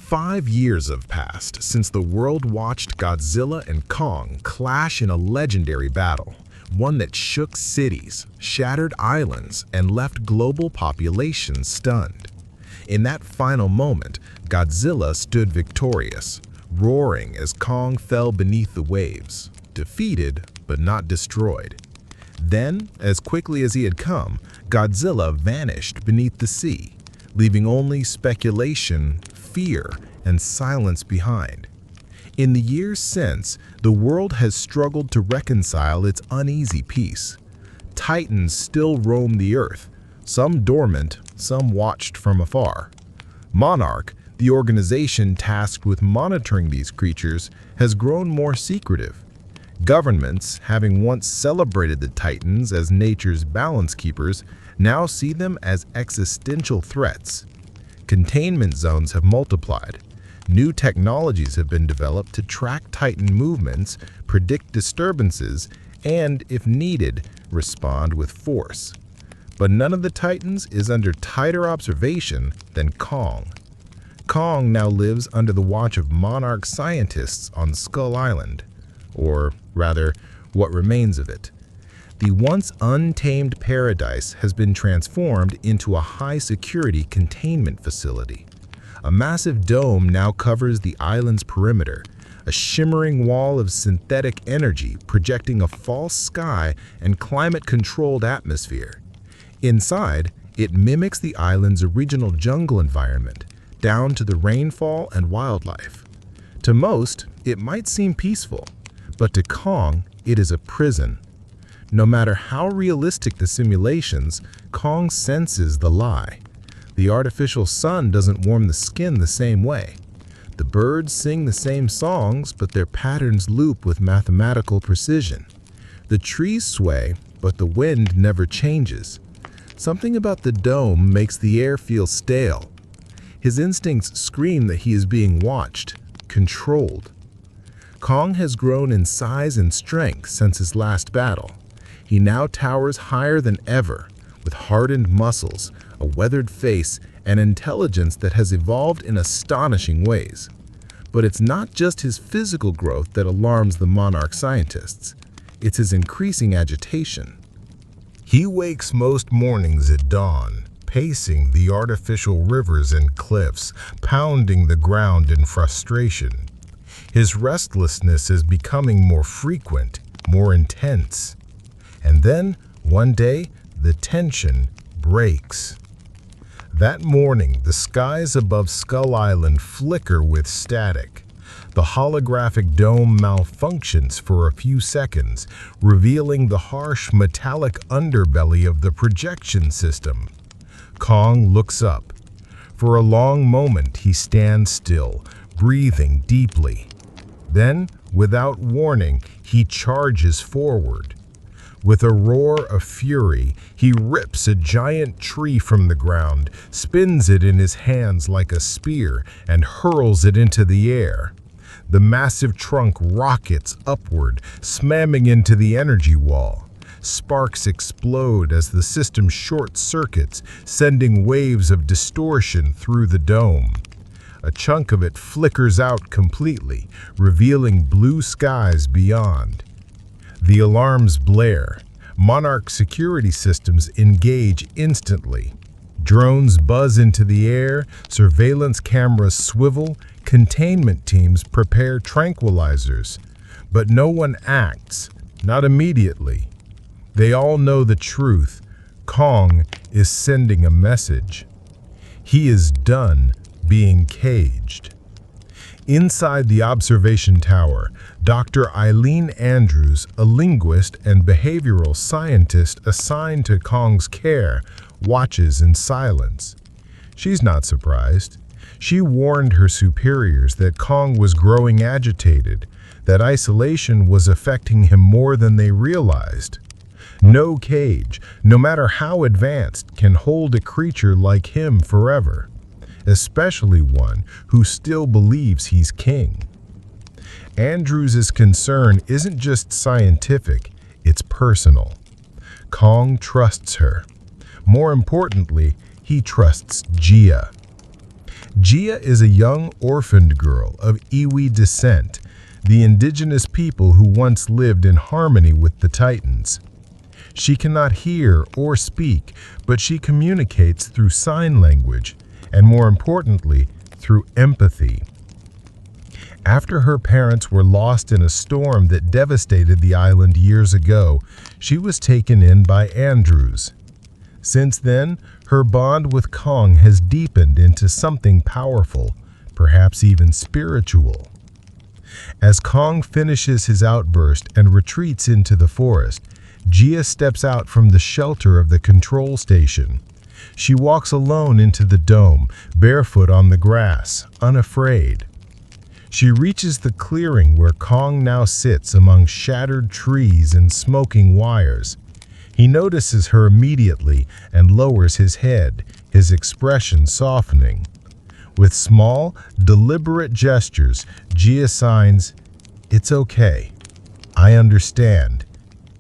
5 years have passed since the world watched Godzilla and Kong clash in a legendary battle, one that shook cities, shattered islands, and left global populations stunned. In that final moment, Godzilla stood victorious, roaring as Kong fell beneath the waves, defeated but not destroyed. Then, as quickly as he had come, Godzilla vanished beneath the sea, leaving only speculation, fear, and silence behind. In the years since, the world has struggled to reconcile its uneasy peace. Titans still roam the earth, some dormant, some watched from afar. Monarch, the organization tasked with monitoring these creatures, has grown more secretive. Governments, having once celebrated the Titans as nature's balance keepers, now see them as existential threats. Containment zones have multiplied. New technologies have been developed to track Titan movements, predict disturbances, and, if needed, respond with force. But none of the Titans is under tighter observation than Kong. Kong now lives under the watch of Monarch scientists on Skull Island, or rather, what remains of it. The once untamed paradise has been transformed into a high-security containment facility. A massive dome now covers the island's perimeter, a shimmering wall of synthetic energy projecting a false sky and climate-controlled atmosphere. Inside, it mimics the island's original jungle environment, down to the rainfall and wildlife. To most, it might seem peaceful, but to Kong, it is a prison. No matter how realistic the simulations, Kong senses the lie. The artificial sun doesn't warm the skin the same way. The birds sing the same songs, but their patterns loop with mathematical precision. The trees sway, but the wind never changes. Something about the dome makes the air feel stale. His instincts scream that he is being watched, controlled. Kong has grown in size and strength since his last battle. He now towers higher than ever, with hardened muscles, a weathered face, and intelligence that has evolved in astonishing ways. But it's not just his physical growth that alarms the Monarch scientists. It's his increasing agitation. He wakes most mornings at dawn, pacing the artificial rivers and cliffs, pounding the ground in frustration. His restlessness is becoming more frequent, more intense. And then, one day, the tension breaks. That morning, the skies above Skull Island flicker with static. The holographic dome malfunctions for a few seconds, revealing the harsh metallic underbelly of the projection system. Kong looks up. For a long moment, he stands still, breathing deeply. Then, without warning, he charges forward. With a roar of fury, he rips a giant tree from the ground, spins it in his hands like a spear, and hurls it into the air. The massive trunk rockets upward, slamming into the energy wall. Sparks explode as the system short-circuits, sending waves of distortion through the dome. A chunk of it flickers out completely, revealing blue skies beyond. The alarms blare. Monarch security systems engage instantly. Drones buzz into the air, surveillance cameras swivel, containment teams prepare tranquilizers. But no one acts, not immediately. They all know the truth. Kong is sending a message. He is done being caged. Inside the observation tower, Dr. Eileen Andrews, a linguist and behavioral scientist assigned to Kong's care, watches in silence. She's not surprised. She warned her superiors that Kong was growing agitated, that isolation was affecting him more than they realized. No cage, no matter how advanced, can hold a creature like him forever, especially one who still believes he's king. Andrews' concern isn't just scientific, it's personal. Kong trusts her. More importantly, he trusts Gia. Gia is a young orphaned girl of Iwi descent, the indigenous people who once lived in harmony with the Titans. She cannot hear or speak, but she communicates through sign language, and more importantly, through empathy. After her parents were lost in a storm that devastated the island years ago, she was taken in by Andrews. Since then, her bond with Kong has deepened into something powerful, perhaps even spiritual. As Kong finishes his outburst and retreats into the forest, Gia steps out from the shelter of the control station. She walks alone into the dome, barefoot on the grass, unafraid. She reaches the clearing where Kong now sits among shattered trees and smoking wires. He notices her immediately and lowers his head, his expression softening. With small, deliberate gestures, Gia signs, "It's okay. I understand.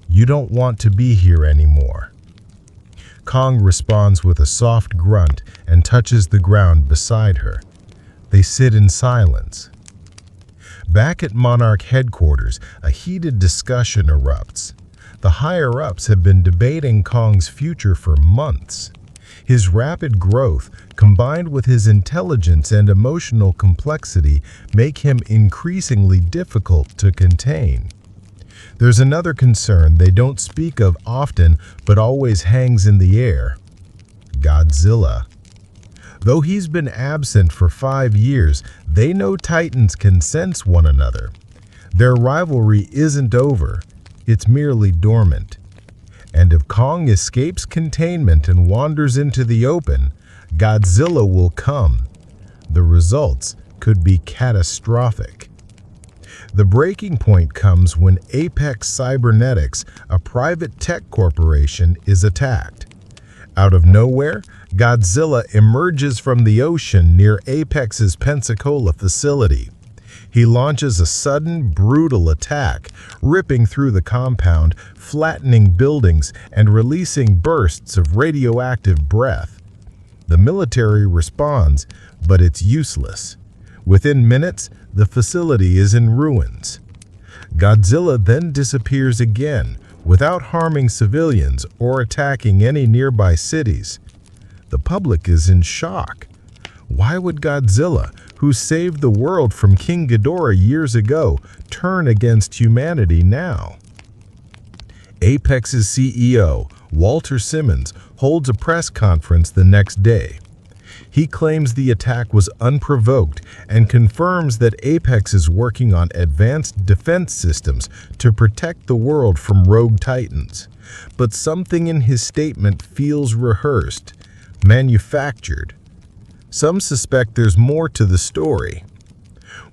You don't want to be here anymore." Kong responds with a soft grunt and touches the ground beside her. They sit in silence. Back at Monarch headquarters, a heated discussion erupts. The higher-ups have been debating Kong's future for months. His rapid growth, combined with his intelligence and emotional complexity, make him increasingly difficult to contain. There's another concern they don't speak of often but always hangs in the air: Godzilla. Though he's been absent for 5 years, they know Titans can sense one another. Their rivalry isn't over, it's merely dormant. And if Kong escapes containment and wanders into the open, Godzilla will come. The results could be catastrophic. The breaking point comes when Apex Cybernetics, a private tech corporation, is attacked. Out of nowhere, Godzilla emerges from the ocean near Apex's Pensacola facility. He launches a sudden, brutal attack, ripping through the compound, flattening buildings, and releasing bursts of radioactive breath. The military responds, but it's useless. Within minutes, the facility is in ruins. Godzilla then disappears again, without harming civilians or attacking any nearby cities. The public is in shock. Why would Godzilla, who saved the world from King Ghidorah years ago, turn against humanity now? Apex's CEO, Walter Simmons, holds a press conference the next day. He claims the attack was unprovoked and confirms that Apex is working on advanced defense systems to protect the world from rogue titans. But something in his statement feels rehearsed, manufactured. Some suspect there's more to the story.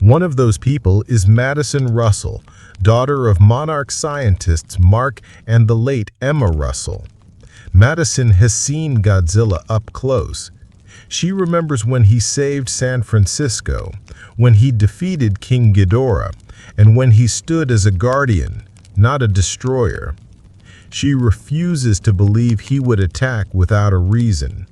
One of those people is Madison Russell, daughter of Monarch scientists Mark and the late Emma Russell. Madison has seen Godzilla up close. She remembers when he saved San Francisco, when he defeated King Ghidorah, and when he stood as a guardian, not a destroyer. She refuses to believe he would attack without a reason.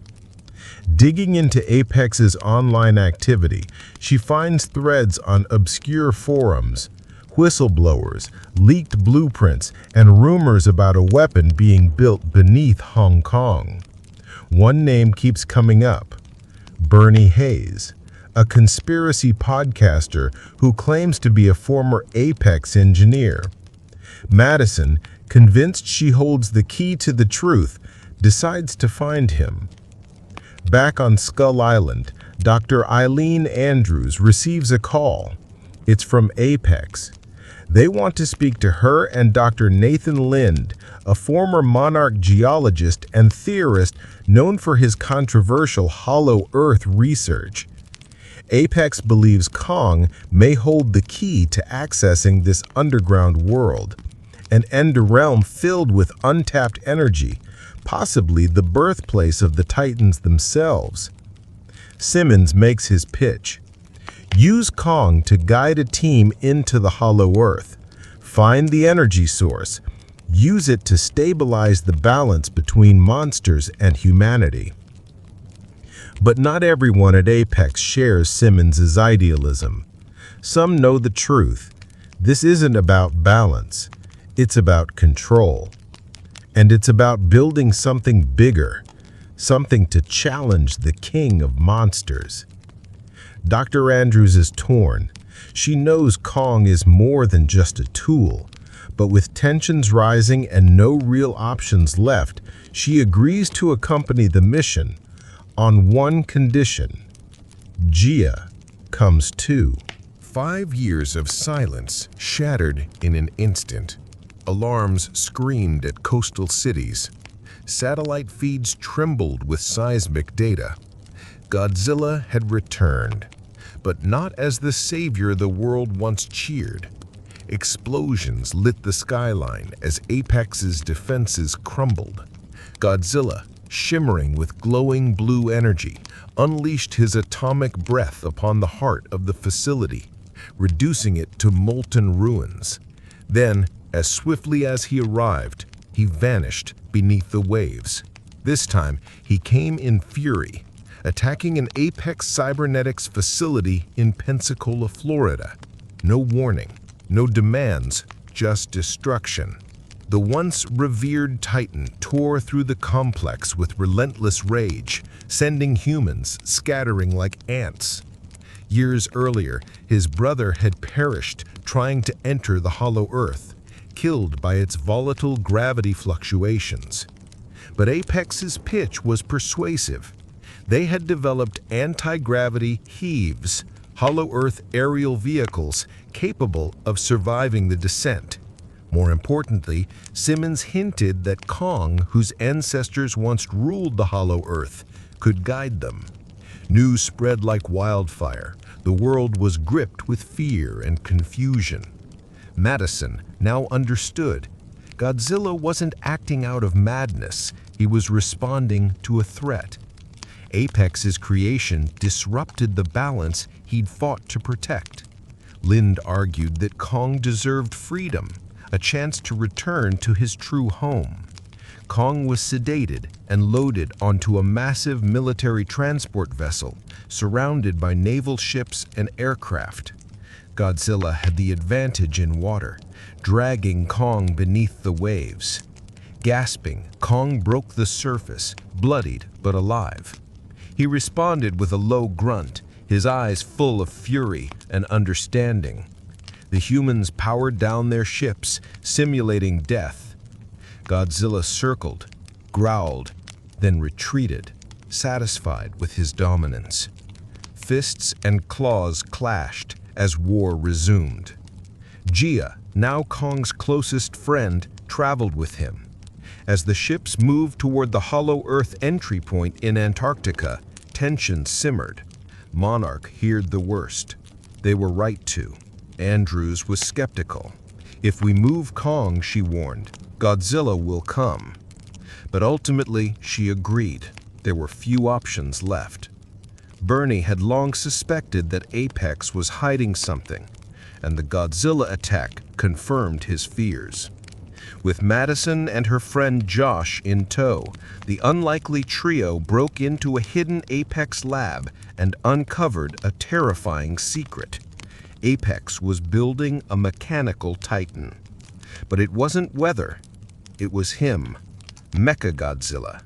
Digging into Apex's online activity, she finds threads on obscure forums, whistleblowers, leaked blueprints, and rumors about a weapon being built beneath Hong Kong. One name keeps coming up: Bernie Hayes, a conspiracy podcaster who claims to be a former Apex engineer. Madison, convinced she holds the key to the truth, decides to find him. Back on Skull Island, Dr. Eileen Andrews receives a call. It's from Apex. They want to speak to her and Dr. Nathan Lind, a former Monarch geologist and theorist known for his controversial Hollow Earth research. Apex believes Kong may hold the key to accessing this underground world, an end realm filled with untapped energy, possibly the birthplace of the Titans themselves. Simmons makes his pitch. Use Kong to guide a team into the Hollow Earth. Find the energy source. Use it to stabilize the balance between monsters and humanity. But not everyone at Apex shares Simmons's idealism. Some know the truth. This isn't about balance. It's about control. And it's about building something bigger, something to challenge the king of monsters. Dr. Andrews is torn. She knows Kong is more than just a tool, but with tensions rising and no real options left, she agrees to accompany the mission on one condition. Gia comes too. 5 years of silence shattered in an instant. Alarms screamed at coastal cities. Satellite feeds trembled with seismic data. Godzilla had returned, but not as the savior the world once cheered. Explosions lit the skyline as Apex's defenses crumbled. Godzilla, shimmering with glowing blue energy, unleashed his atomic breath upon the heart of the facility, reducing it to molten ruins. Then, as swiftly as he arrived, he vanished beneath the waves. This time, he came in fury, attacking an Apex Cybernetics facility in Pensacola, Florida. No warning, no demands, just destruction. The once revered Titan tore through the complex with relentless rage, sending humans scattering like ants. Years earlier, his brother had perished trying to enter the Hollow Earth, killed by its volatile gravity fluctuations. But Apex's pitch was persuasive. They had developed anti-gravity heaves, Hollow Earth aerial vehicles capable of surviving the descent. More importantly, Simmons hinted that Kong, whose ancestors once ruled the Hollow Earth, could guide them. News spread like wildfire. The world was gripped with fear and confusion. Madison now understood. Godzilla wasn't acting out of madness. He was responding to a threat. Apex's creation disrupted the balance he'd fought to protect. Lind argued that Kong deserved freedom, a chance to return to his true home. Kong was sedated and loaded onto a massive military transport vessel, surrounded by naval ships and aircraft. Godzilla had the advantage in water, dragging Kong beneath the waves. Gasping, Kong broke the surface, bloodied but alive. He responded with a low grunt, his eyes full of fury and understanding. The humans powered down their ships, simulating death. Godzilla circled, growled, then retreated, satisfied with his dominance. Fists and claws clashed as war resumed. Gia, now Kong's closest friend, traveled with him. As the ships moved toward the Hollow Earth entry point in Antarctica, tension simmered. Monarch feared the worst. They were right to. Andrews was skeptical. If we move Kong, she warned, Godzilla will come. But ultimately, she agreed. There were few options left. Bernie had long suspected that Apex was hiding something, and the Godzilla attack confirmed his fears. With Madison and her friend Josh in tow, the unlikely trio broke into a hidden Apex lab and uncovered a terrifying secret. Apex was building a mechanical Titan. But it wasn't weather. It was him, Mechagodzilla.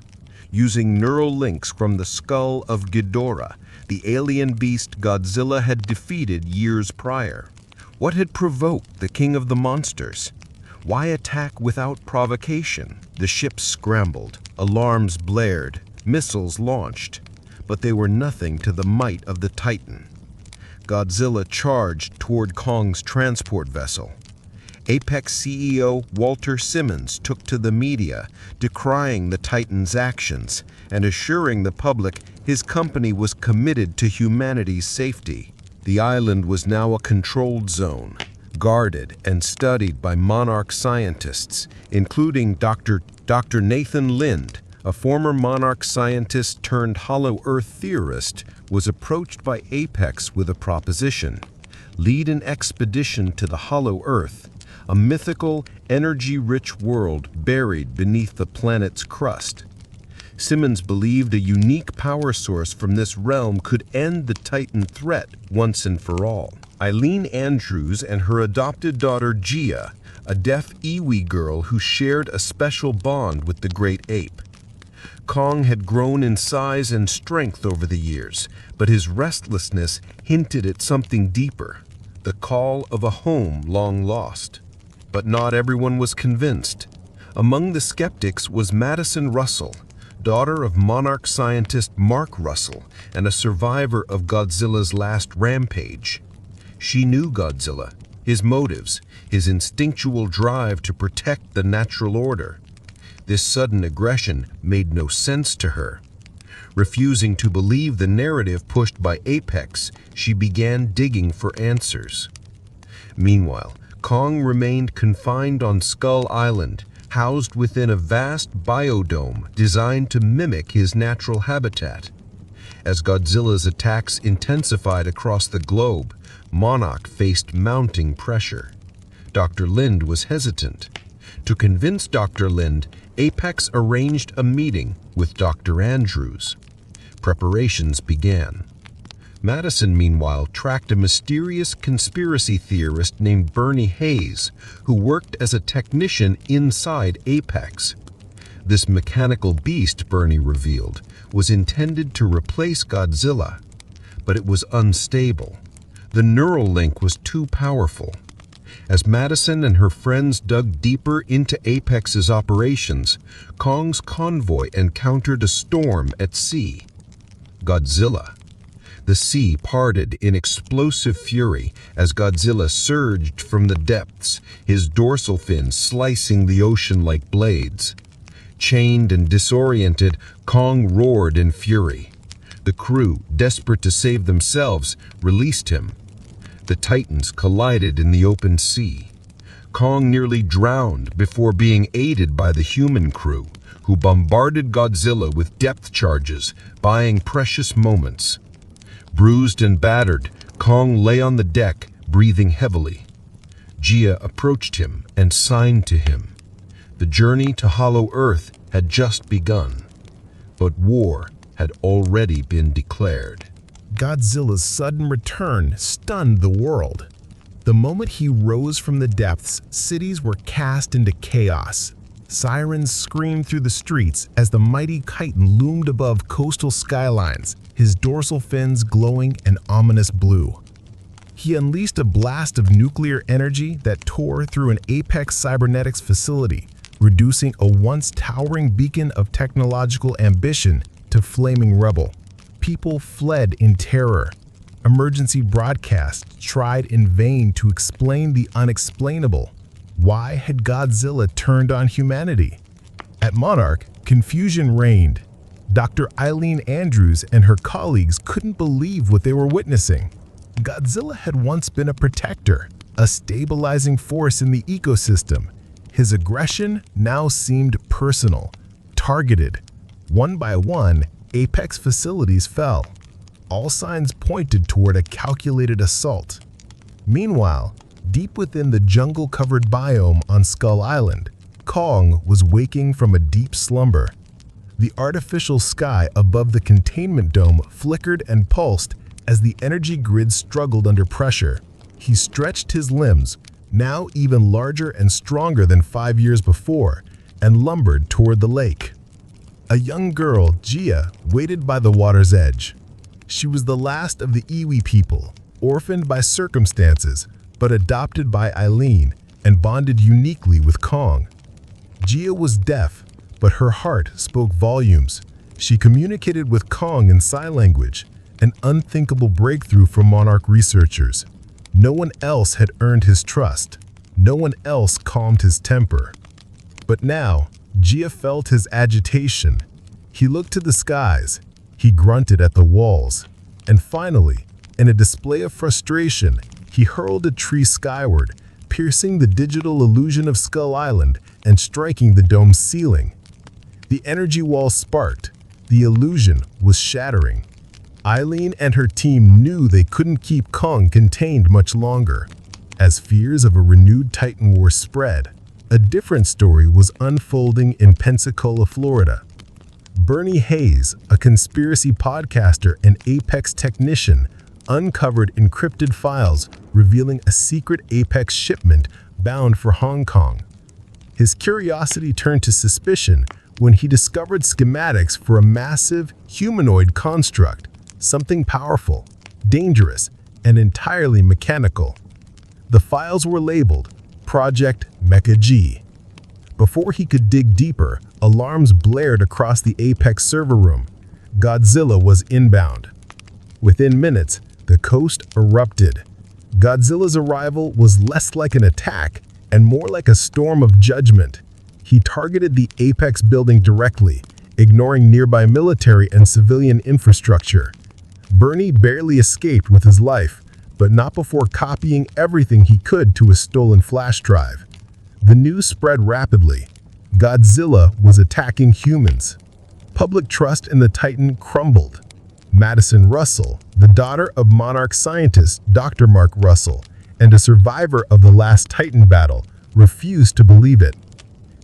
Using neural links from the skull of Ghidorah, the alien beast Godzilla had defeated years prior. What had provoked the king of the monsters? Why attack without provocation? The ships scrambled, alarms blared, missiles launched, but they were nothing to the might of the Titan. Godzilla charged toward Kong's transport vessel. Apex CEO Walter Simmons took to the media, decrying the Titan's actions and assuring the public his company was committed to humanity's safety. The island was now a controlled zone, guarded and studied by Monarch scientists, including Dr. Nathan Lind, a former Monarch scientist turned Hollow Earth theorist, was approached by Apex with a proposition: lead an expedition to the Hollow Earth, a mythical, energy-rich world buried beneath the planet's crust. Simmons believed a unique power source from this realm could end the Titan threat once and for all. Eileen Andrews and her adopted daughter Gia, a deaf Iwi girl who shared a special bond with the great ape. Kong had grown in size and strength over the years, but his restlessness hinted at something deeper, the call of a home long lost. But not everyone was convinced. Among the skeptics was Madison Russell, daughter of monarch scientist Mark Russell and a survivor of Godzilla's last rampage. She knew Godzilla, his motives, his instinctual drive to protect the natural order. This sudden aggression made no sense to her. Refusing to believe the narrative pushed by Apex, she began digging for answers. Meanwhile, Kong remained confined on Skull Island, housed within a vast biodome designed to mimic his natural habitat. As Godzilla's attacks intensified across the globe, Monarch faced mounting pressure. Dr. Lind was hesitant. To convince Dr. Lind, Apex arranged a meeting with Dr. Andrews. Preparations began. Madison, meanwhile, tracked a mysterious conspiracy theorist named Bernie Hayes, who worked as a technician inside Apex. This mechanical beast, Bernie revealed, was intended to replace Godzilla, but it was unstable. The neural link was too powerful. As Madison and her friends dug deeper into Apex's operations, Kong's convoy encountered a storm at sea. Godzilla. The sea parted in explosive fury as Godzilla surged from the depths, his dorsal fins slicing the ocean like blades. Chained and disoriented, Kong roared in fury. The crew, desperate to save themselves, released him. The Titans collided in the open sea. Kong nearly drowned before being aided by the human crew, who bombarded Godzilla with depth charges, buying precious moments. Bruised and battered, Kong lay on the deck, breathing heavily. Gia approached him and signed to him. The journey to Hollow Earth had just begun, but war had already been declared. Godzilla's sudden return stunned the world. The moment he rose from the depths, cities were cast into chaos. Sirens screamed through the streets as the mighty Titan loomed above coastal skylines, his dorsal fins glowing an ominous blue. He unleashed a blast of nuclear energy that tore through an Apex cybernetics facility, reducing a once towering beacon of technological ambition to flaming rubble. People fled in terror. Emergency broadcasts tried in vain to explain the unexplainable. Why had Godzilla turned on humanity? At Monarch, confusion reigned. Dr. Eileen Andrews and her colleagues couldn't believe what they were witnessing. Godzilla had once been a protector, a stabilizing force in the ecosystem. His aggression now seemed personal, targeted. One by one, Apex facilities fell. All signs pointed toward a calculated assault. Meanwhile, deep within the jungle-covered biome on Skull Island, Kong was waking from a deep slumber. The artificial sky above the containment dome flickered and pulsed as the energy grid struggled under pressure. He stretched his limbs, now even larger and stronger than 5 years before, and lumbered toward the lake. A young girl, Gia, waited by the water's edge. She was the last of the Iwi people, orphaned by circumstances, but adopted by Eileen and bonded uniquely with Kong. Gia was deaf, but her heart spoke volumes. She communicated with Kong in sign language, an unthinkable breakthrough for Monarch researchers. No one else had earned his trust. No one else calmed his temper. But now, Gia felt his agitation. He looked to the skies. He grunted at the walls. And finally, in a display of frustration, he hurled a tree skyward, piercing the digital illusion of Skull Island and striking the dome's ceiling. The energy wall sparked. The illusion was shattering. Eileen and her team knew they couldn't keep Kong contained much longer. As fears of a renewed Titan War spread, a different story was unfolding in Pensacola, Florida. Bernie Hayes, a conspiracy podcaster and Apex technician, uncovered encrypted files revealing a secret Apex shipment bound for Hong Kong. His curiosity turned to suspicion when he discovered schematics for a massive humanoid construct, something powerful, dangerous, and entirely mechanical. The files were labeled Project Mecha G. Before he could dig deeper, alarms blared across the Apex server room. Godzilla was inbound. Within minutes, the coast erupted. Godzilla's arrival was less like an attack and more like a storm of judgment. He targeted the Apex building directly, ignoring nearby military and civilian infrastructure. Bernie barely escaped with his life, but not before copying everything he could to a stolen flash drive. The news spread rapidly. Godzilla was attacking humans. Public trust in the Titan crumbled. Madison Russell, the daughter of Monarch scientist Dr. Mark Russell, and a survivor of the last Titan battle, refused to believe it.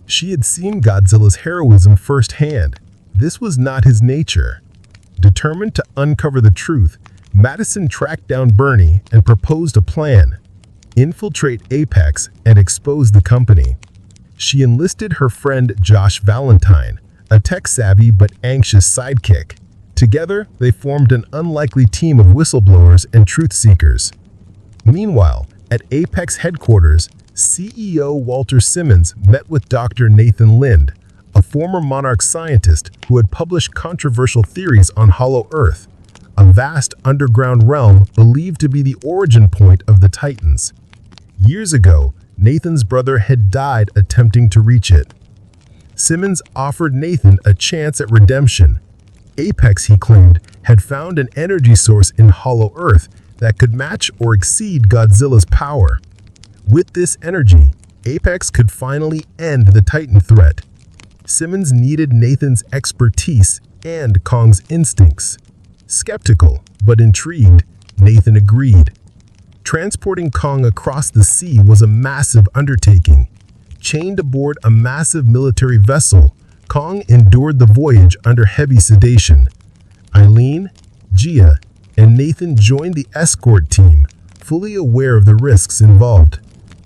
She had seen Godzilla's heroism firsthand. This was not his nature. Determined to uncover the truth, Madison tracked down Bernie and proposed a plan: infiltrate Apex and expose the company. She enlisted her friend Josh Valentine, a tech-savvy but anxious sidekick. Together, they formed an unlikely team of whistleblowers and truth-seekers. Meanwhile, at Apex headquarters, CEO Walter Simmons met with Dr. Nathan Lind, a former Monarch scientist who had published controversial theories on Hollow Earth, a vast underground realm believed to be the origin point of the Titans. Years ago, Nathan's brother had died attempting to reach it. Simmons offered Nathan a chance at redemption. Apex, he claimed, had found an energy source in Hollow Earth that could match or exceed Godzilla's power. With this energy, Apex could finally end the Titan threat. Simmons needed Nathan's expertise and Kong's instincts. Skeptical, but intrigued, Nathan agreed. Transporting Kong across the sea was a massive undertaking. Chained aboard a massive military vessel, Kong endured the voyage under heavy sedation. Eileen, Gia, and Nathan joined the escort team, fully aware of the risks involved.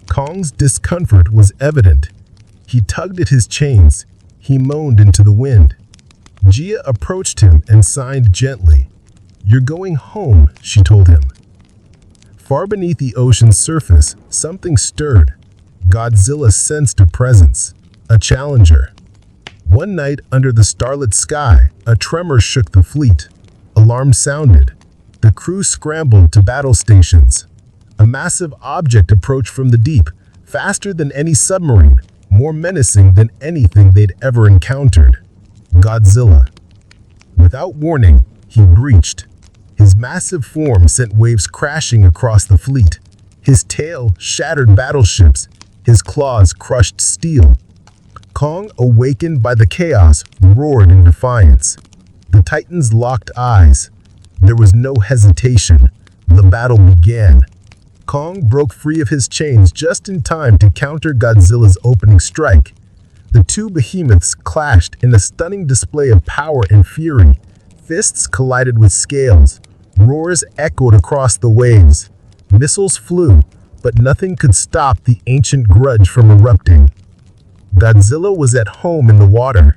Kong's discomfort was evident. He tugged at his chains. He moaned into the wind. Gia approached him and signed gently. "You're going home," she told him. Far beneath the ocean's surface, something stirred. Godzilla sensed a presence, a challenger. One night under the starlit sky, a tremor shook the fleet. Alarms sounded. The crew scrambled to battle stations. A massive object approached from the deep, faster than any submarine, more menacing than anything they'd ever encountered. Godzilla. Without warning, he breached. His massive form sent waves crashing across the fleet. His tail shattered battleships. His claws crushed steel. Kong, awakened by the chaos, roared in defiance. The Titans locked eyes. There was no hesitation. The battle began. Kong broke free of his chains just in time to counter Godzilla's opening strike. The two behemoths clashed in a stunning display of power and fury. Fists collided with scales. Roars echoed across the waves. Missiles flew, but nothing could stop the ancient grudge from erupting. Godzilla was at home in the water.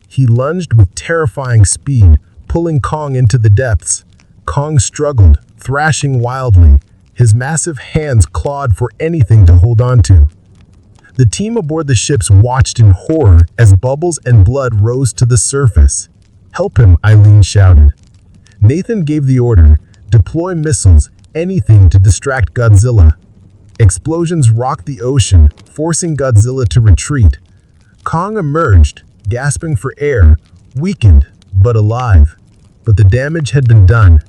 He lunged with terrifying speed, pulling Kong into the depths. Kong struggled, thrashing wildly. His massive hands clawed for anything to hold on to. The team aboard the ships watched in horror as bubbles and blood rose to the surface. "Help him," Eileen shouted. Nathan gave the order, "Deploy missiles, anything to distract Godzilla." Explosions rocked the ocean, forcing Godzilla to retreat. Kong emerged, gasping for air, weakened, but alive. But the damage had been done.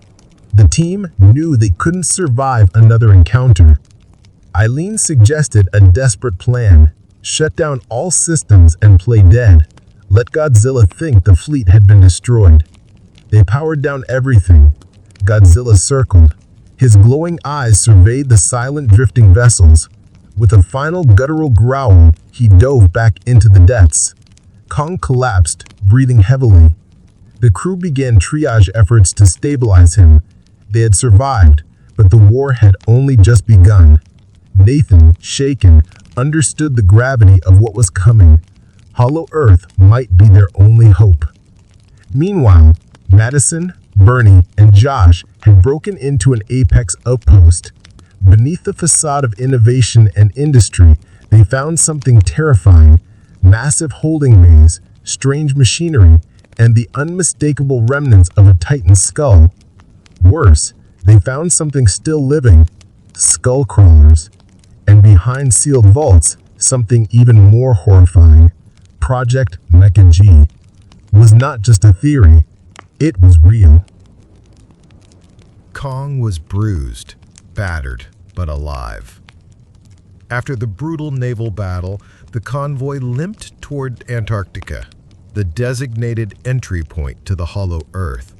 The team knew they couldn't survive another encounter. Eileen suggested a desperate plan: shut down all systems and play dead. Let Godzilla think the fleet had been destroyed. They powered down everything. Godzilla circled. His glowing eyes surveyed the silent drifting vessels. With a final guttural growl, he dove back into the depths. Kong collapsed, breathing heavily. The crew began triage efforts to stabilize him. They had survived, but the war had only just begun. Nathan, shaken, understood the gravity of what was coming. Hollow Earth might be their only hope. Meanwhile, Madison, Bernie, and Josh had broken into an Apex outpost. Beneath the facade of innovation and industry, they found something terrifying: massive holding bays, strange machinery, and the unmistakable remnants of a Titan's skull. Worse, they found something still living: skull crawlers. And behind sealed vaults, something even more horrifying. Project Mecha G was not just a theory, it was real. Kong was bruised, battered, but alive. After the brutal naval battle, the convoy limped toward Antarctica, the designated entry point to the Hollow Earth.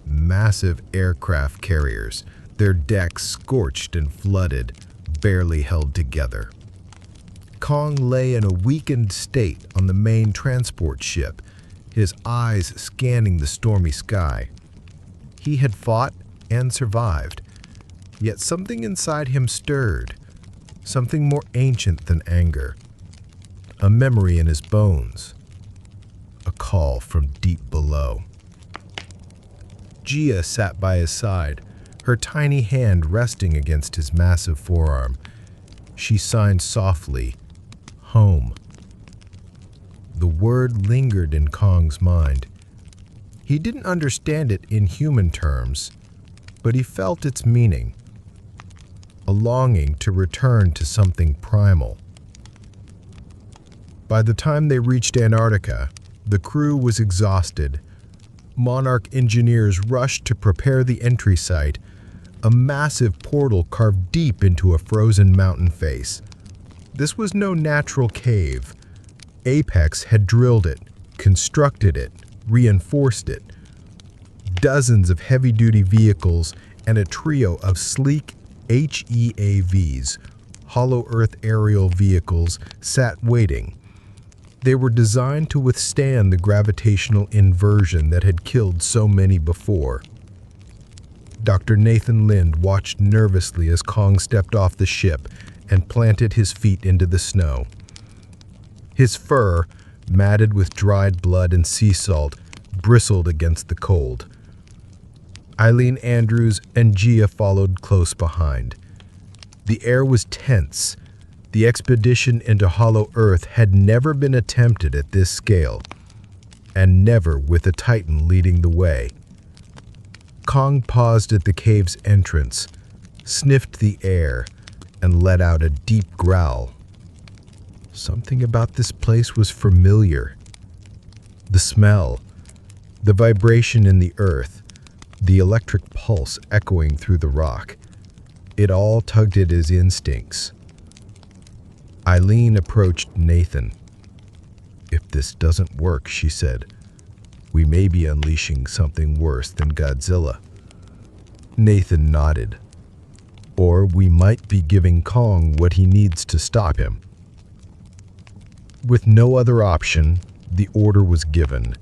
Massive aircraft carriers, their decks scorched and flooded, barely held together. Kong lay in a weakened state on the main transport ship, his eyes scanning the stormy sky. He had fought and survived, yet something inside him stirred, something more ancient than anger, a memory in his bones, a call from deep below. Gia sat by his side, her tiny hand resting against his massive forearm. She signed softly, "Home." The word lingered in Kong's mind. He didn't understand it in human terms, but he felt its meaning, a longing to return to something primal. By the time they reached Antarctica, the crew was exhausted. Monarch engineers rushed to prepare the entry site, a massive portal carved deep into a frozen mountain face. This was no natural cave. Apex had drilled it, constructed it, reinforced it. Dozens of heavy-duty vehicles and a trio of sleek HEAVs, Hollow Earth aerial vehicles, sat waiting. They were designed to withstand the gravitational inversion that had killed so many before. Dr. Nathan Lind watched nervously as Kong stepped off the ship and planted his feet into the snow. His fur, matted with dried blood and sea salt, bristled against the cold. Eileen Andrews and Gia followed close behind. The air was tense. The expedition into Hollow Earth had never been attempted at this scale, and never with a Titan leading the way. Kong paused at the cave's entrance, sniffed the air, and let out a deep growl. Something about this place was familiar. The smell, the vibration in the earth, the electric pulse echoing through the rock. It all tugged at his instincts. Eileen approached Nathan. "If this doesn't work," she said, "we may be unleashing something worse than Godzilla." Nathan nodded. "Or we might be giving Kong what he needs to stop him." With no other option, the order was given.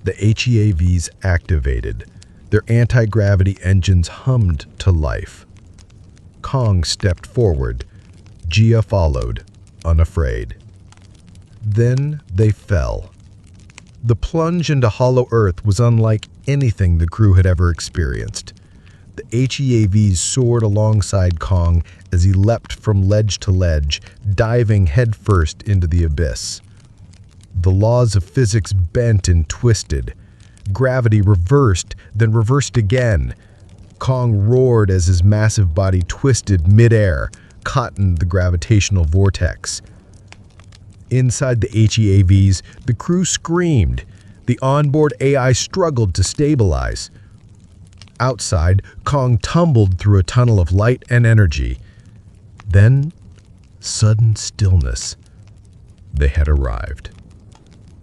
The HEAVs activated. Their anti-gravity engines hummed to life. Kong stepped forward. Gia followed, unafraid. Then they fell. The plunge into Hollow Earth was unlike anything the crew had ever experienced. The HEAVs soared alongside Kong as he leapt from ledge to ledge, diving headfirst into the abyss. The laws of physics bent and twisted. Gravity reversed, then reversed again. Kong roared as his massive body twisted midair, caught in the gravitational vortex. Inside the HEAVs, the crew screamed. The onboard AI struggled to stabilize. Outside, Kong tumbled through a tunnel of light and energy. Then, sudden stillness. They had arrived.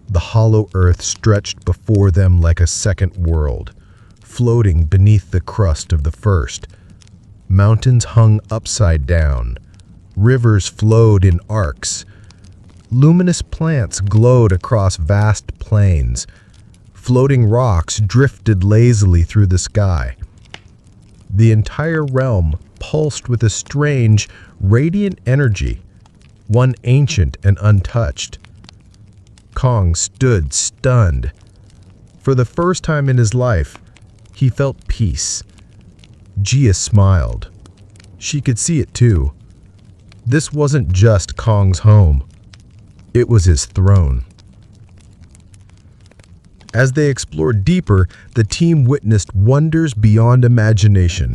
The Hollow Earth stretched before them like a second world, floating beneath the crust of the first. Mountains hung upside down. Rivers flowed in arcs. Luminous plants glowed across vast plains. Floating rocks drifted lazily through the sky. The entire realm pulsed with a strange, radiant energy, one ancient and untouched. Kong stood stunned. For the first time in his life, he felt peace. Gia smiled. She could see it too. This wasn't just Kong's home. It was his throne. As they explored deeper, the team witnessed wonders beyond imagination.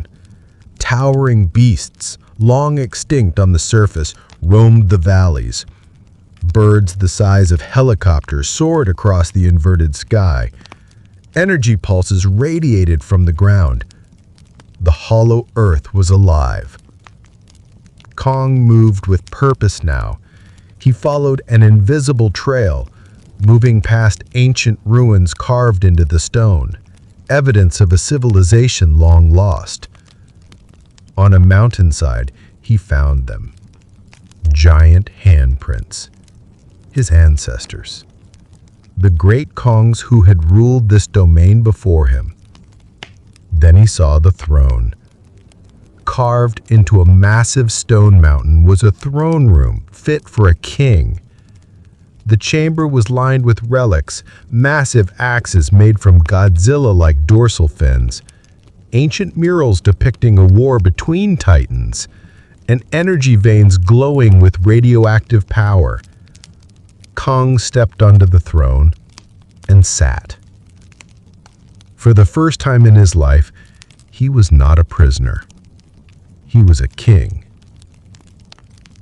Towering beasts, long extinct on the surface, roamed the valleys. Birds the size of helicopters soared across the inverted sky. Energy pulses radiated from the ground. The hollow earth was alive. Kong moved with purpose now. He followed an invisible trail, moving past ancient ruins carved into the stone, evidence of a civilization long lost. On a mountainside, he found them. Giant handprints. His ancestors. The great Kongs who had ruled this domain before him. Then he saw the throne. Carved into a massive stone mountain was a throne room fit for a king. The chamber was lined with relics, massive axes made from Godzilla-like dorsal fins, ancient murals depicting a war between titans, and energy veins glowing with radioactive power. Kong stepped onto the throne and sat. For the first time in his life, he was not a prisoner. He was a king.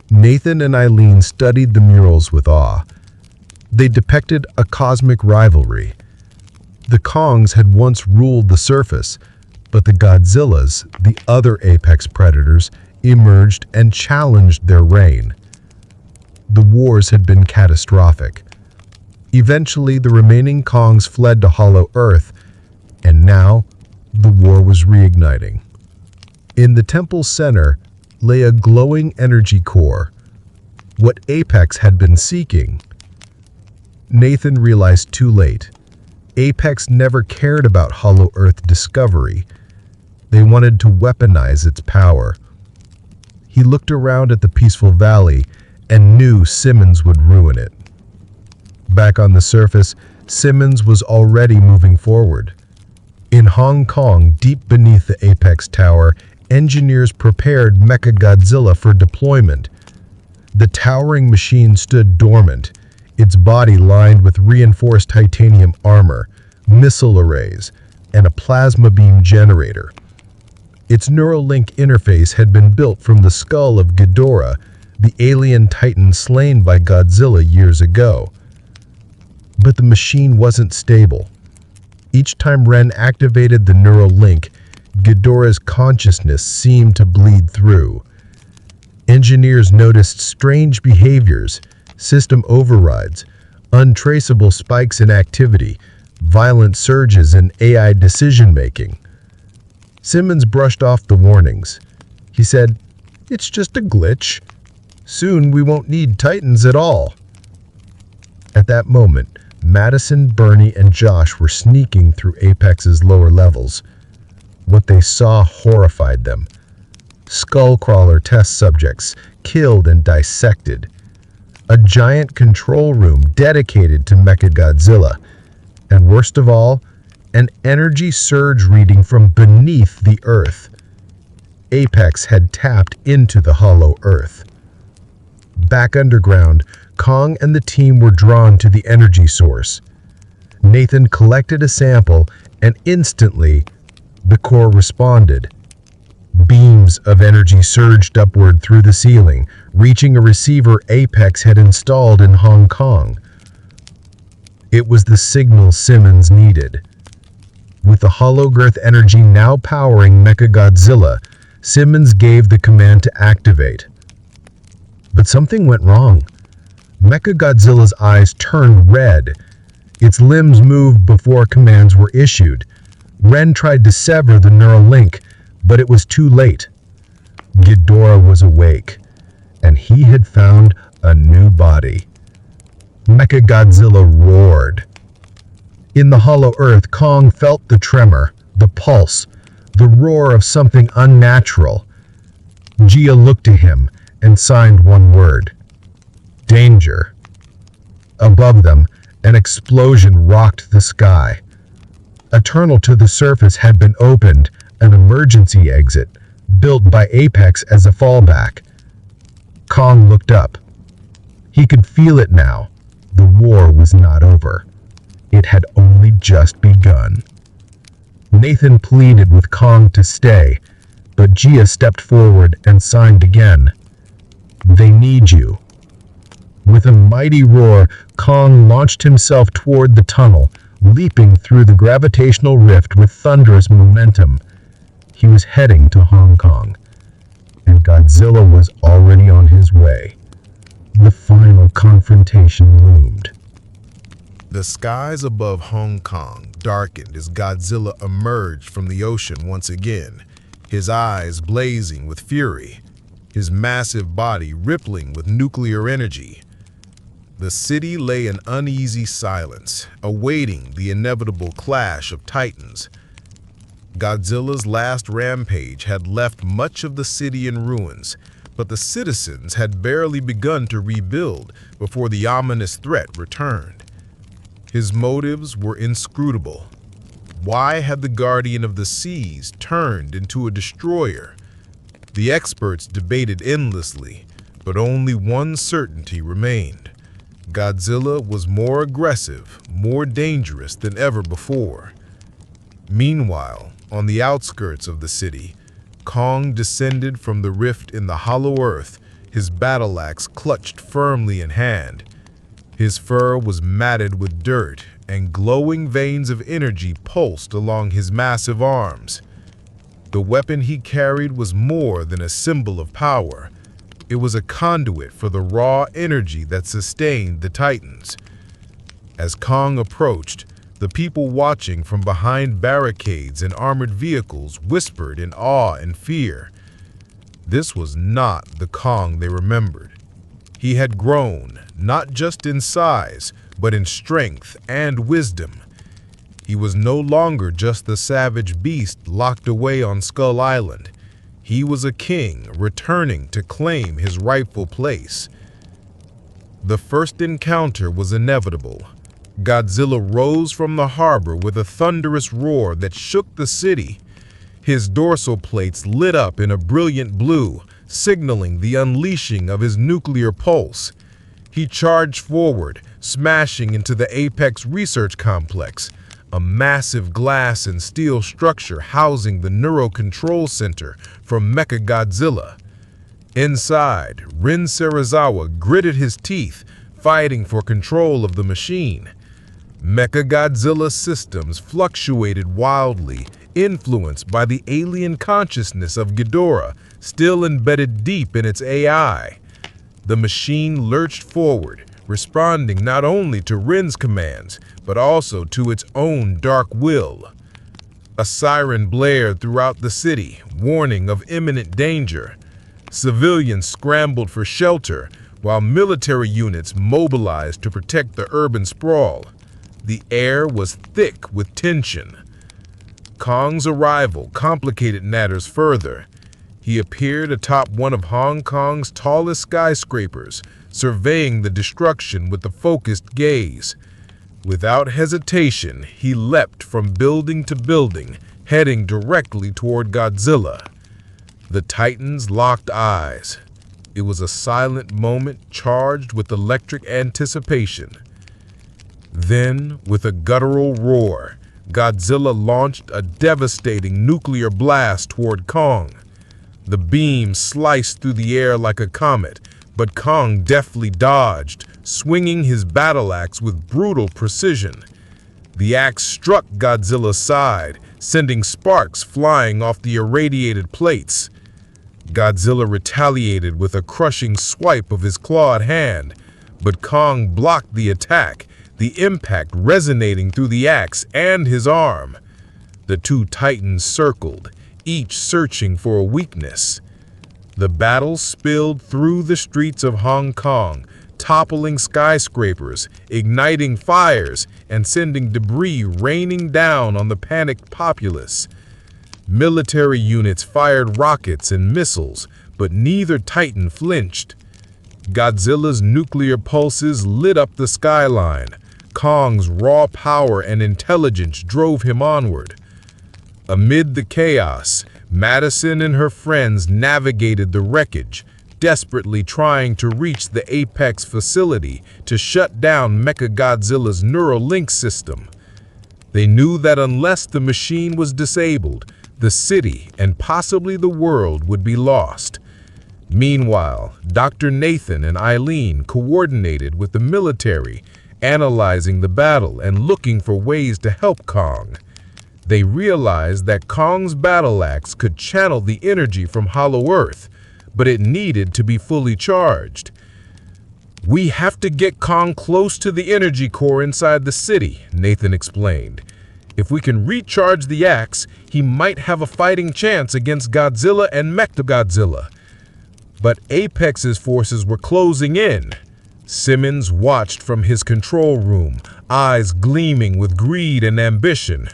Nathan and Eileen studied the murals with awe. They depicted a cosmic rivalry. The Kongs had once ruled the surface, but the Godzillas, the other apex predators, emerged and challenged their reign. The wars had been catastrophic. Eventually, the remaining Kongs fled to Hollow Earth, and now the war was reigniting. In the temple's center lay a glowing energy core, what Apex had been seeking. Nathan realized too late. Apex never cared about Hollow Earth discovery. They wanted to weaponize its power. He looked around at the peaceful valley and knew Simmons would ruin it. Back on the surface, Simmons was already moving forward. In Hong Kong, deep beneath the Apex Tower, engineers prepared Mechagodzilla for deployment. The towering machine stood dormant, its body lined with reinforced titanium armor, missile arrays, and a plasma beam generator. Its Neuralink interface had been built from the skull of Ghidorah, the alien titan slain by Godzilla years ago. But the machine wasn't stable. Each time Ren activated the Neuralink, Ghidorah's consciousness seemed to bleed through. Engineers noticed strange behaviors, system overrides, untraceable spikes in activity, violent surges in AI decision-making. Simmons brushed off the warnings. He said, "It's just a glitch. Soon we won't need Titans at all." At that moment, Madison, Bernie, and Josh were sneaking through Apex's lower levels. What they saw horrified them. Skullcrawler test subjects, killed and dissected. A giant control room dedicated to Mechagodzilla. And worst of all, an energy surge reading from beneath the Earth. Apex had tapped into the Hollow Earth. Back underground, Kong and the team were drawn to the energy source. Nathan collected a sample, and instantly, the core responded. Beams of energy surged upward through the ceiling, reaching a receiver Apex had installed in Hong Kong. It was the signal Simmons needed. With the holograph energy now powering Mechagodzilla, Simmons gave the command to activate. But something went wrong. Mechagodzilla's eyes turned red. Its limbs moved before commands were issued. Ren tried to sever the neural link, but it was too late. Ghidorah was awake, and he had found a new body. Mechagodzilla roared. In the hollow earth, Kong felt the tremor, the pulse, the roar of something unnatural. Gia looked to him and signed one word: danger. Above them, an explosion rocked the sky. A tunnel to the surface had been opened, an emergency exit, built by Apex as a fallback. Kong looked up. He could feel it now. The war was not over. It had only just begun. Nathan pleaded with Kong to stay, but Gia stepped forward and signed again. They need you. With a mighty roar, Kong launched himself toward the tunnel, leaping through the gravitational rift with thunderous momentum. He was heading to Hong Kong, and Godzilla was already on his way. The final confrontation loomed. The skies above Hong Kong darkened as Godzilla emerged from the ocean once again, his eyes blazing with fury, his massive body rippling with nuclear energy. The city lay in uneasy silence, awaiting the inevitable clash of titans. Godzilla's last rampage had left much of the city in ruins, but the citizens had barely begun to rebuild before the ominous threat returned. His motives were inscrutable. Why had the Guardian of the Seas turned into a destroyer? The experts debated endlessly, but only one certainty remained. Godzilla was more aggressive, more dangerous than ever before. Meanwhile, on the outskirts of the city, Kong descended from the rift in the hollow earth, his battle axe clutched firmly in hand. His fur was matted with dirt, and glowing veins of energy pulsed along his massive arms. The weapon he carried was more than a symbol of power. It was a conduit for the raw energy that sustained the Titans. As Kong approached, the people watching from behind barricades and armored vehicles whispered in awe and fear. This was not the Kong they remembered. He had grown, not just in size, but in strength and wisdom. He was no longer just the savage beast locked away on Skull Island. He was a king returning to claim his rightful place. The first encounter was inevitable. Godzilla rose from the harbor with a thunderous roar that shook the city. His dorsal plates lit up in a brilliant blue, signaling the unleashing of his nuclear pulse. He charged forward, smashing into the Apex Research Complex, a massive glass and steel structure housing the Neurocontrol Center for Mechagodzilla. Inside, Rin Serizawa gritted his teeth, fighting for control of the machine. Mechagodzilla systems fluctuated wildly, influenced by the alien consciousness of Ghidorah, still embedded deep in its AI. The machine lurched forward, responding not only to Rin's commands, but also to its own dark will. A siren blared throughout the city, warning of imminent danger. Civilians scrambled for shelter, while military units mobilized to protect the urban sprawl. The air was thick with tension. Kong's arrival complicated matters further. He appeared atop one of Hong Kong's tallest skyscrapers, surveying the destruction with a focused gaze. Without hesitation, he leapt from building to building, heading directly toward Godzilla. The Titans locked eyes. It was a silent moment charged with electric anticipation. Then, with a guttural roar, Godzilla launched a devastating nuclear blast toward Kong. The beam sliced through the air like a comet, but Kong deftly dodged, swinging his battle axe with brutal precision. The axe struck Godzilla's side, sending sparks flying off the irradiated plates. Godzilla retaliated with a crushing swipe of his clawed hand, but Kong blocked the attack, the impact resonating through the axe and his arm. The two titans circled, each searching for a weakness. The battle spilled through the streets of Hong Kong, toppling skyscrapers, igniting fires, and sending debris raining down on the panicked populace. Military units fired rockets and missiles, but neither Titan flinched. Godzilla's nuclear pulses lit up the skyline. Kong's raw power and intelligence drove him onward. Amid the chaos, Madison and her friends navigated the wreckage, desperately trying to reach the Apex facility to shut down Mechagodzilla's neural link system. They knew that unless the machine was disabled, the city and possibly the world would be lost. Meanwhile, Dr. Nathan and Eileen coordinated with the military, analyzing the battle and looking for ways to help Kong. They realized that Kong's battle axe could channel the energy from Hollow Earth, but it needed to be fully charged. "We have to get Kong close to the energy core inside the city," Nathan explained. "If we can recharge the axe, he might have a fighting chance against Godzilla and Mechagodzilla." But Apex's forces were closing in. Simmons watched from his control room, eyes gleaming with greed and ambition.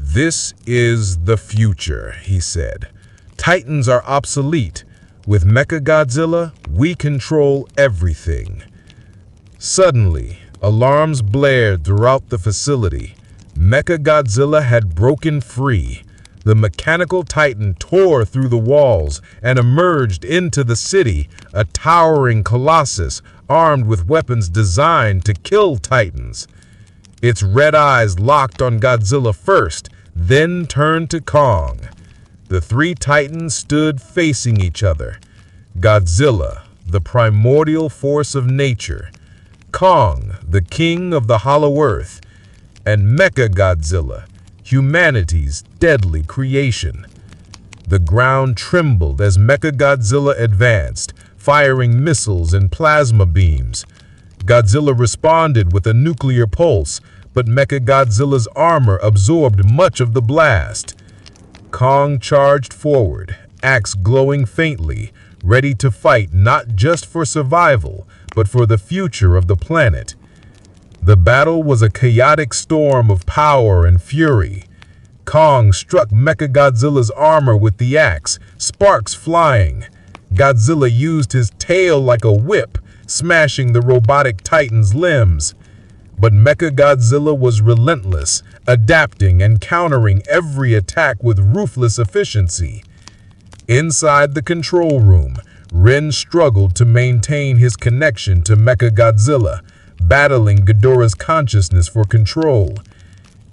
"This is the future," he said. "Titans are obsolete. With Mechagodzilla, we control everything." Suddenly, alarms blared throughout the facility. Mechagodzilla had broken free. The mechanical titan tore through the walls and emerged into the city, a towering colossus armed with weapons designed to kill titans. Its red eyes locked on Godzilla first, then turned to Kong. The three titans stood facing each other. Godzilla, the primordial force of nature; Kong, the king of the Hollow Earth; and Mechagodzilla, humanity's deadly creation. The ground trembled as Mechagodzilla advanced, firing missiles and plasma beams. Godzilla responded with a nuclear pulse, but Mechagodzilla's armor absorbed much of the blast. Kong charged forward, axe glowing faintly, ready to fight not just for survival, but for the future of the planet. The battle was a chaotic storm of power and fury. Kong struck Mechagodzilla's armor with the axe, sparks flying. Godzilla used his tail like a whip, smashing the robotic titan's limbs. But Mechagodzilla was relentless, adapting and countering every attack with ruthless efficiency. Inside the control room, Ren struggled to maintain his connection to Mechagodzilla, battling Ghidorah's consciousness for control.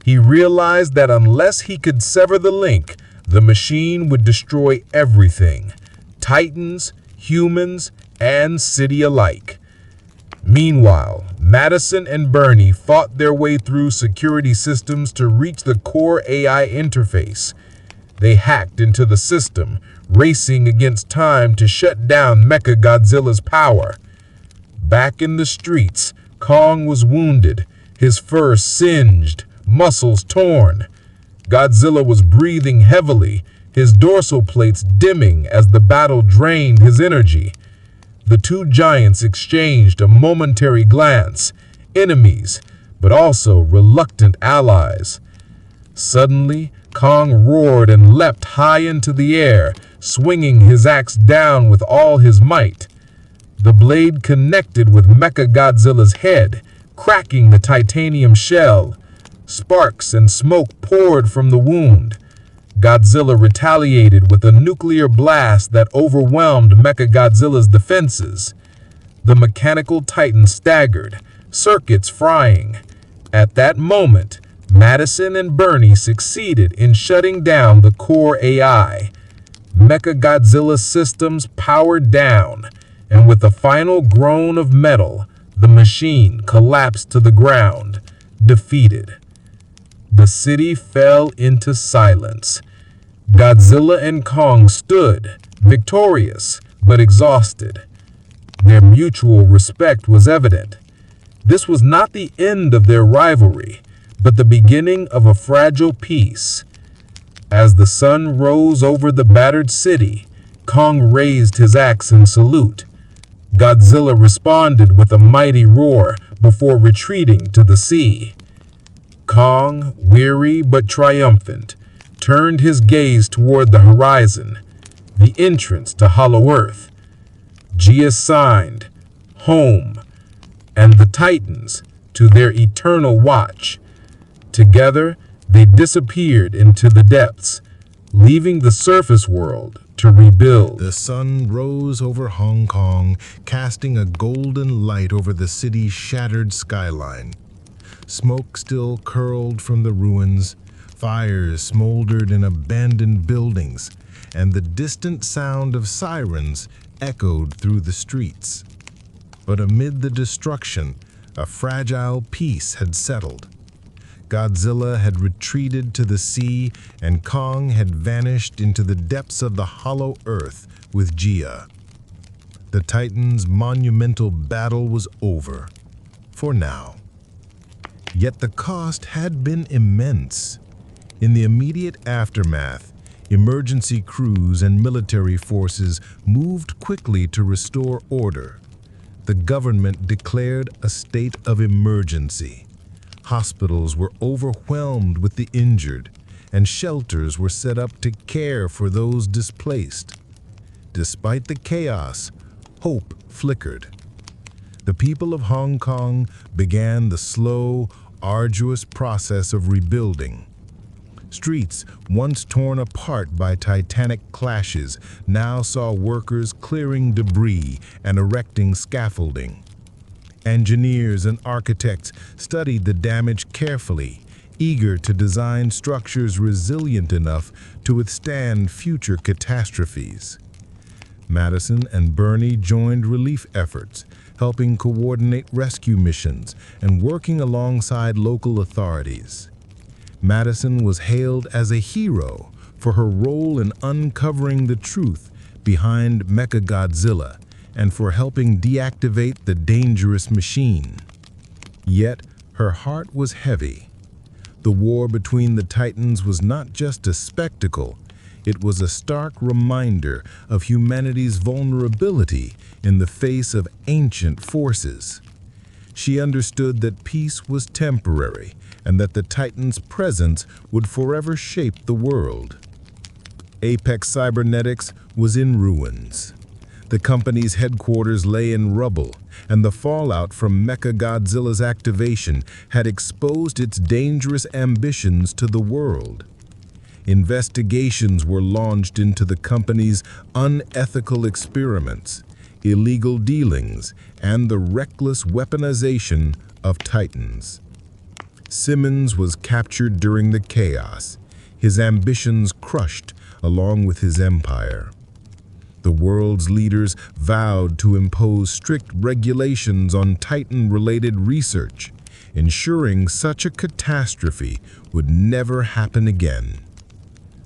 He realized that unless he could sever the link, the machine would destroy everything: titans, humans, and city alike. Meanwhile, Madison and Bernie fought their way through security systems to reach the core AI interface. They hacked into the system, racing against time to shut down Mechagodzilla's power. Back in the streets, Kong was wounded, his fur singed, muscles torn. Godzilla was breathing heavily, his dorsal plates dimming as the battle drained his energy. The two giants exchanged a momentary glance, enemies, but also reluctant allies. Suddenly, Kong roared and leapt high into the air, swinging his axe down with all his might. The blade connected with Mechagodzilla's head, cracking the titanium shell. Sparks and smoke poured from the wound. Godzilla retaliated with a nuclear blast that overwhelmed Mechagodzilla's defenses. The mechanical titan staggered, circuits frying. At that moment, Madison and Bernie succeeded in shutting down the core AI. Mechagodzilla's systems powered down, and with a final groan of metal, the machine collapsed to the ground, defeated. The city fell into silence. Godzilla and Kong stood, victorious but exhausted. Their mutual respect was evident. This was not the end of their rivalry, but the beginning of a fragile peace. As the sun rose over the battered city, Kong raised his axe in salute. Godzilla responded with a mighty roar before retreating to the sea. Kong, weary but triumphant, turned his gaze toward the horizon, the entrance to Hollow Earth. Gia signed, home, and the Titans to their eternal watch. Together, they disappeared into the depths, leaving the surface world to rebuild. The sun rose over Hong Kong, casting a golden light over the city's shattered skyline. Smoke still curled from the ruins, fires smoldered in abandoned buildings, and the distant sound of sirens echoed through the streets. But amid the destruction, a fragile peace had settled. Godzilla had retreated to the sea, and Kong had vanished into the depths of the Hollow Earth with Gia. The Titans' monumental battle was over, for now. Yet the cost had been immense. In the immediate aftermath, emergency crews and military forces moved quickly to restore order. The government declared a state of emergency. Hospitals were overwhelmed with the injured, and shelters were set up to care for those displaced. Despite the chaos, hope flickered. The people of Hong Kong began the slow, arduous process of rebuilding. Streets, once torn apart by titanic clashes, now saw workers clearing debris and erecting scaffolding. Engineers and architects studied the damage carefully, eager to design structures resilient enough to withstand future catastrophes. Madison and Bernie joined relief efforts, helping coordinate rescue missions and working alongside local authorities. Madison was hailed as a hero for her role in uncovering the truth behind Mechagodzilla and for helping deactivate the dangerous machine. Yet, her heart was heavy. The war between the Titans was not just a spectacle, it was a stark reminder of humanity's vulnerability in the face of ancient forces. She understood that peace was temporary and that the Titans' presence would forever shape the world. Apex Cybernetics was in ruins. The company's headquarters lay in rubble, and the fallout from Mechagodzilla's activation had exposed its dangerous ambitions to the world. Investigations were launched into the company's unethical experiments, illegal dealings, and the reckless weaponization of Titans. Simmons was captured during the chaos, his ambitions crushed along with his empire. The world's leaders vowed to impose strict regulations on Titan-related research, ensuring such a catastrophe would never happen again.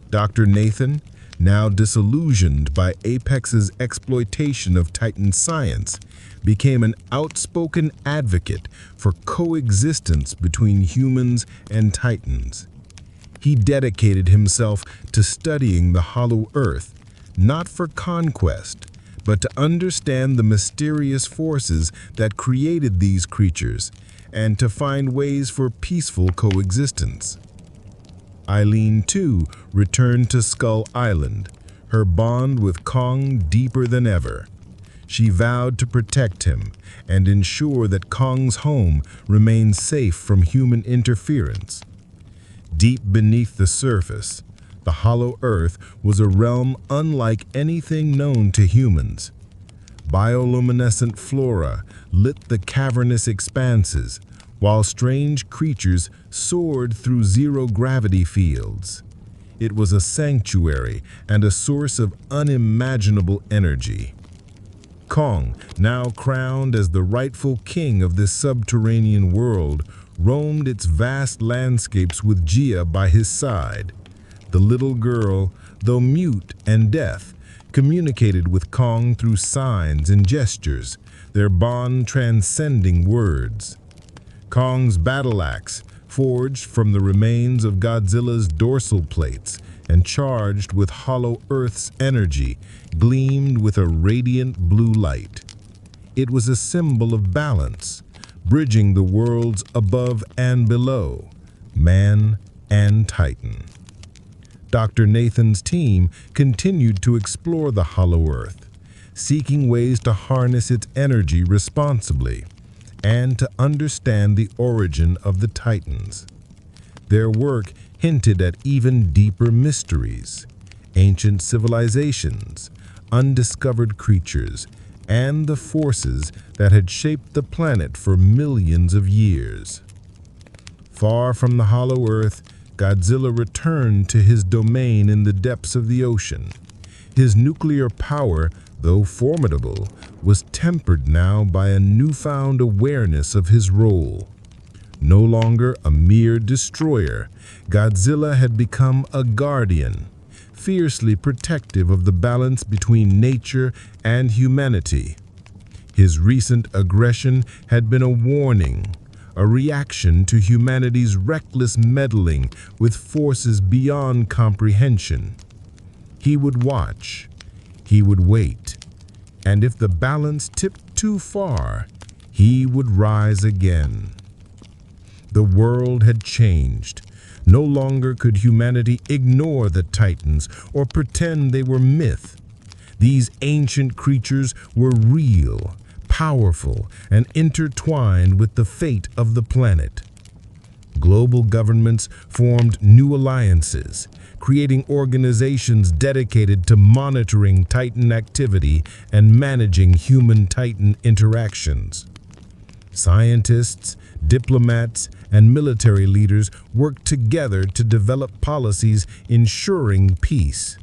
Dr. Nathan, now disillusioned by Apex's exploitation of Titan science, became an outspoken advocate for coexistence between humans and Titans. He dedicated himself to studying the Hollow Earth, not for conquest, but to understand the mysterious forces that created these creatures and to find ways for peaceful coexistence. Eileen, too, returned to Skull Island, her bond with Kong deeper than ever. She vowed to protect him and ensure that Kong's home remained safe from human interference. Deep beneath the surface, the Hollow Earth was a realm unlike anything known to humans. Bioluminescent flora lit the cavernous expanses, while strange creatures soared through zero-gravity fields. It was a sanctuary and a source of unimaginable energy. Kong, now crowned as the rightful king of this subterranean world, roamed its vast landscapes with Gia by his side. The little girl, though mute and deaf, communicated with Kong through signs and gestures, their bond transcending words. Kong's battle axe, forged from the remains of Godzilla's dorsal plates and charged with Hollow Earth's energy, gleamed with a radiant blue light. It was a symbol of balance, bridging the worlds above and below, man and Titan. Dr. Nathan's team continued to explore the Hollow Earth, seeking ways to harness its energy responsibly and to understand the origin of the Titans. Their work hinted at even deeper mysteries, ancient civilizations, undiscovered creatures, and the forces that had shaped the planet for millions of years. Far from the Hollow Earth, Godzilla returned to his domain in the depths of the ocean. His nuclear power, though formidable, was tempered now by a newfound awareness of his role. No longer a mere destroyer, Godzilla had become a guardian, fiercely protective of the balance between nature and humanity. His recent aggression had been a warning, a reaction to humanity's reckless meddling with forces beyond comprehension. He would watch, he would wait, and if the balance tipped too far, he would rise again. The world had changed. No longer could humanity ignore the Titans or pretend they were myth. These ancient creatures were real, powerful, and intertwined with the fate of the planet. Global governments formed new alliances, creating organizations dedicated to monitoring Titan activity and managing human-Titan interactions. Scientists, diplomats, and military leaders worked together to develop policies ensuring peace.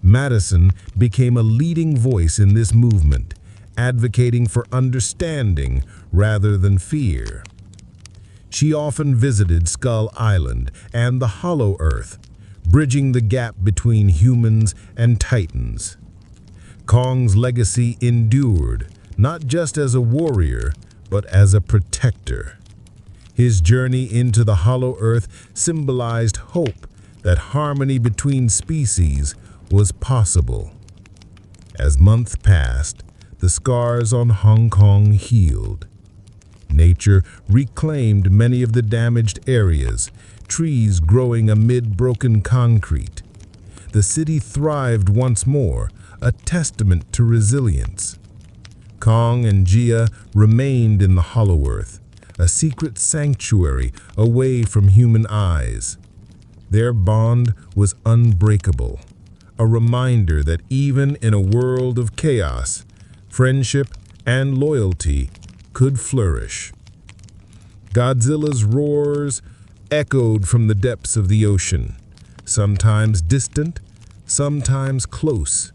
Madison became a leading voice in this movement, advocating for understanding rather than fear. She often visited Skull Island and the Hollow Earth, bridging the gap between humans and Titans. Kong's legacy endured, not just as a warrior, but as a protector. His journey into the Hollow Earth symbolized hope that harmony between species was possible. As months passed, the scars on Hong Kong healed. Nature reclaimed many of the damaged areas, trees growing amid broken concrete. The city thrived once more, a testament to resilience. Kong and Jia remained in the Hollow Earth, a secret sanctuary away from human eyes. Their bond was unbreakable, a reminder that even in a world of chaos, friendship and loyalty could flourish. Godzilla's roars echoed from the depths of the ocean, sometimes distant, sometimes close,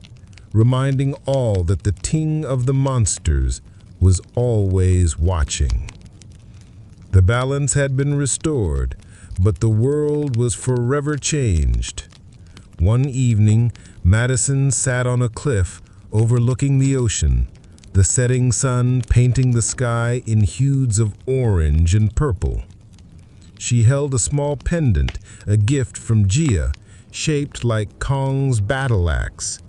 reminding all that the Ting of the monsters was always watching. The balance had been restored, but the world was forever changed. One evening, Madison sat on a cliff overlooking the ocean, the setting sun painting the sky in hues of orange and purple. She held a small pendant, a gift from Jia, shaped like Kong's battle axe.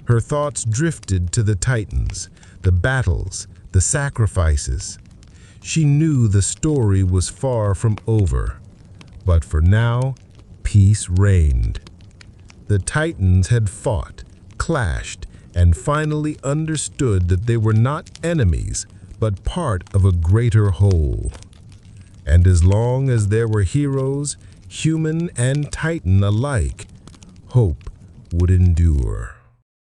Her thoughts drifted to the Titans, the battles, the sacrifices. She knew the story was far from over, but for now, peace reigned. The Titans had fought, clashed, and finally understood that they were not enemies, but part of a greater whole. And as long as there were heroes, human and Titan alike, hope would endure.